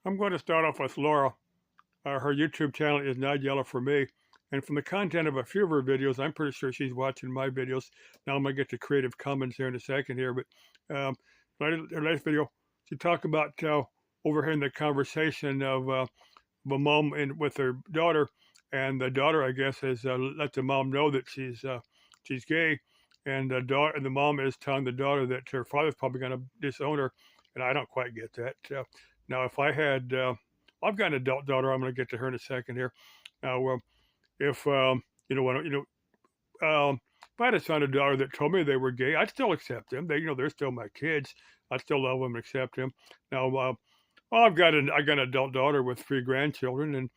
I'm going to start off with Laura. Her YouTube channel is Not Yellow for Me. And from the content of a few of her videos, I'm pretty sure she's watching my videos. Now I'm going to get to Creative Commons here in a second here. But her last video, she talked about overhearing the conversation of a mom with her daughter. And the daughter, I guess, has let the mom know that she's gay. And the mom is telling the daughter that her father's probably going to disown her. And I don't quite get that. Now, if I had I've got an adult daughter. I'm going to get to her in a second here. Now, if if I had a son or daughter that told me they were gay, I'd still accept them. They're still my kids. I'd still love them and accept them. Now, I got an adult daughter with 3 grandchildren, and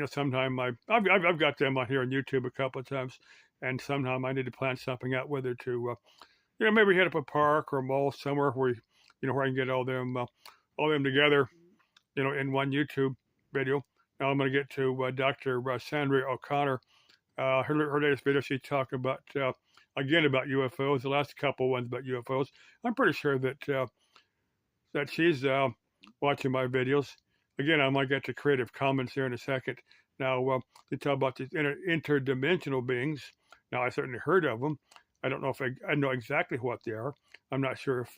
sometime I've got them on here on YouTube a couple of times, and sometime I need to plan something out with her to, maybe hit up a park or a mall somewhere where I can get all them together in one YouTube video. Now I'm going to get to Dr. Sandra O'Connor. Her latest video, she talked about, again, about UFOs, the last couple ones about UFOs. I'm pretty sure that she's watching my videos. Again, I might get to Creative Commons here in a second. Now, they talk about these interdimensional beings. Now, I certainly heard of them. I don't know if I know exactly what they are. I'm not sure if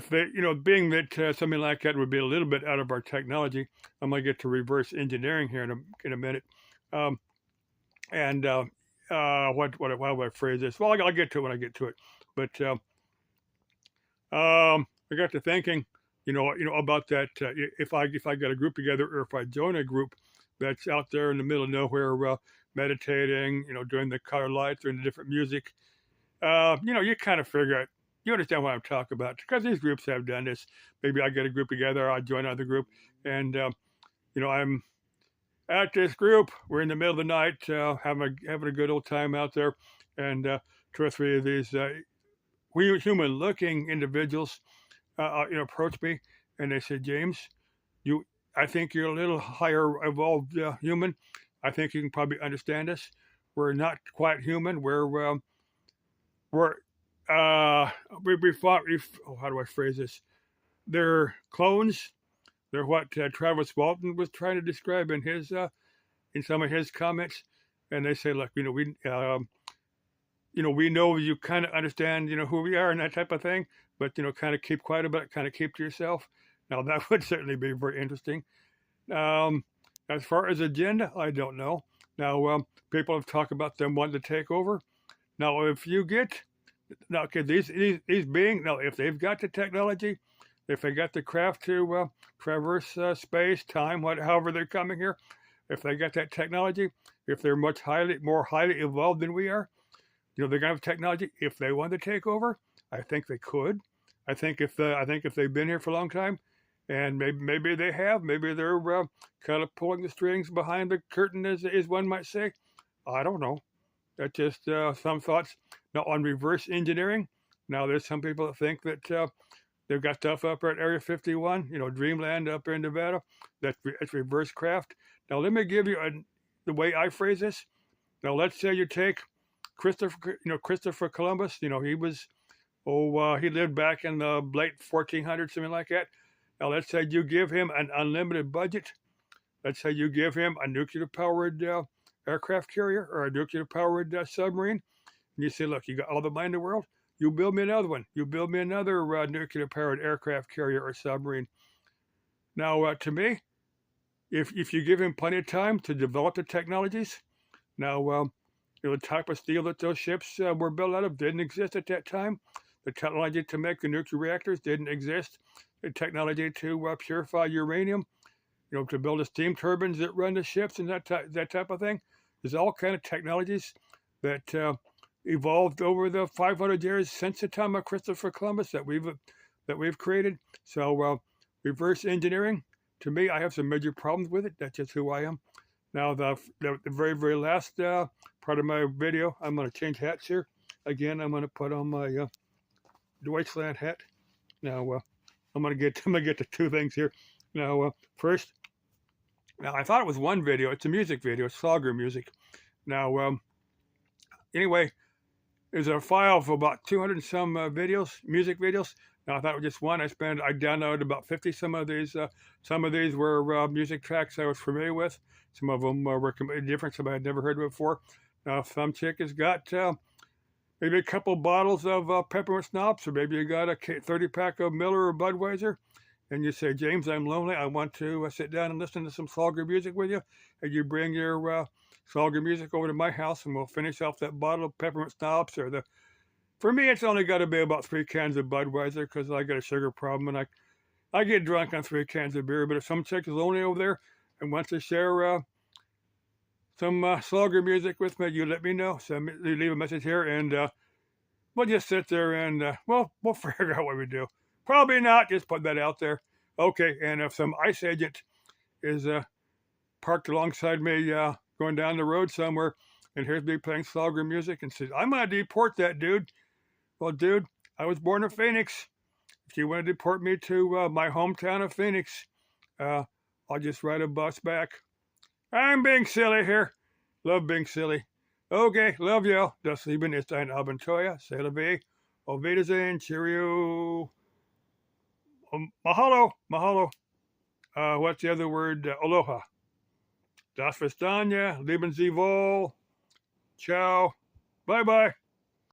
they, being that something like that would be a little bit out of our technology. I'm going to get to reverse engineering here in a minute. And what how do I phrase this? Well, I'll get to it when I get to it. But I got to thinking, about that. If I get a group together, or if I join a group that's out there in the middle of nowhere, meditating, doing the color lights or in the different music, you kind of figure out. You understand what I'm talking about, because these groups have done this. Maybe I get a group together, I join another group, and I'm at this group. We're in the middle of the night, having a good old time out there, and 2 or 3 of these human-looking individuals, approach me, and they said, "James, I think you're a little higher evolved human. I think you can probably understand us. We're not quite human. We're we fought. How do I phrase this? They're clones. They're what Travis Walton was trying to describe in some of his comments. And they say, look, we know you kind of understand, who we are and that type of thing, but kind of keep quiet about it, kind of keep to yourself. Now that would certainly be very interesting. As far as agenda, I don't know. Now people have talked about them wanting to take over. Now, if you get now, okay, these beings, now if they've got the technology, if they got the craft to traverse space, time, however they're coming here, if they got that technology, if they're more highly evolved than we are, they're gonna have technology. If they want to take over, I think they could. I think if they've been here for a long time, and maybe they have, maybe they're kind of pulling the strings behind the curtain, as one might say. I don't know. That's just some thoughts. Now, on reverse engineering, now there's some people that think that they've got stuff up at Area 51, Dreamland up in Nevada. That's reverse craft. Now, let me give you the way I phrase this. Now, let's say you take Christopher Columbus. He lived back in the late 1400s, something like that. Now, let's say you give him an unlimited budget. Let's say you give him a nuclear-powered aircraft carrier or a nuclear-powered submarine. And you say, look, you got all the money in the world. You build me another one. You build me another nuclear-powered aircraft carrier or submarine. Now, to me, if you give him plenty of time to develop the technologies, now, the type of steel that those ships were built out of didn't exist at that time. The technology to make the nuclear reactors didn't exist. The technology to purify uranium, to build the steam turbines that run the ships and that type of thing. There's all kind of technologies that evolved over the 500 years since the time of Christopher Columbus that we've created. So reverse engineering, to me, I have some major problems with it. That's just who I am. Now the very, very last part of my video, I'm going to change hats here. Again, I'm going to put on my Deutschland hat. Now I'm going to get to 2 things here. Now first, I thought it was one video. It's a music video. It's Slogger music. Now anyway, there's a file of about 200 and some videos, music videos. Now, that was just one. I downloaded about 50 some of these. Some of these were music tracks I was familiar with. Some of them were completely different, some I had never heard of before. Now, if some chick has got maybe a couple bottles of peppermint schnapps, or maybe you got a 30 pack of Miller or Budweiser, and you say, James, I'm lonely. I want to sit down and listen to some Salger music with you. And you bring your Salger music over to my house, and we'll finish off that bottle of peppermint schnapps. For me, it's only got to be about 3 cans of Budweiser because I got a sugar problem, and I get drunk on 3 cans of beer. But if some chick is lonely over there and wants to share some Slugger music with me, you let me know. You leave a message here, and we'll just sit there and we'll figure out what we do. Probably not. Just put that out there. Okay, and if some ICE agent is parked alongside me going down the road somewhere and hears me playing Slugger music and says, I'm going to deport that dude. Well, dude, I was born in Phoenix. If you want to deport me to my hometown of Phoenix, I'll just ride a bus back. I'm being silly here. Love being silly. Okay, love you. Das Leben ist ein Abenteuer. C'est la vie. Auf Wiedersehen. Cheerio. Mahalo. Mahalo. What's the other word? Aloha. Das Vistanya. Leben Sie wohl. Ciao. Bye-bye.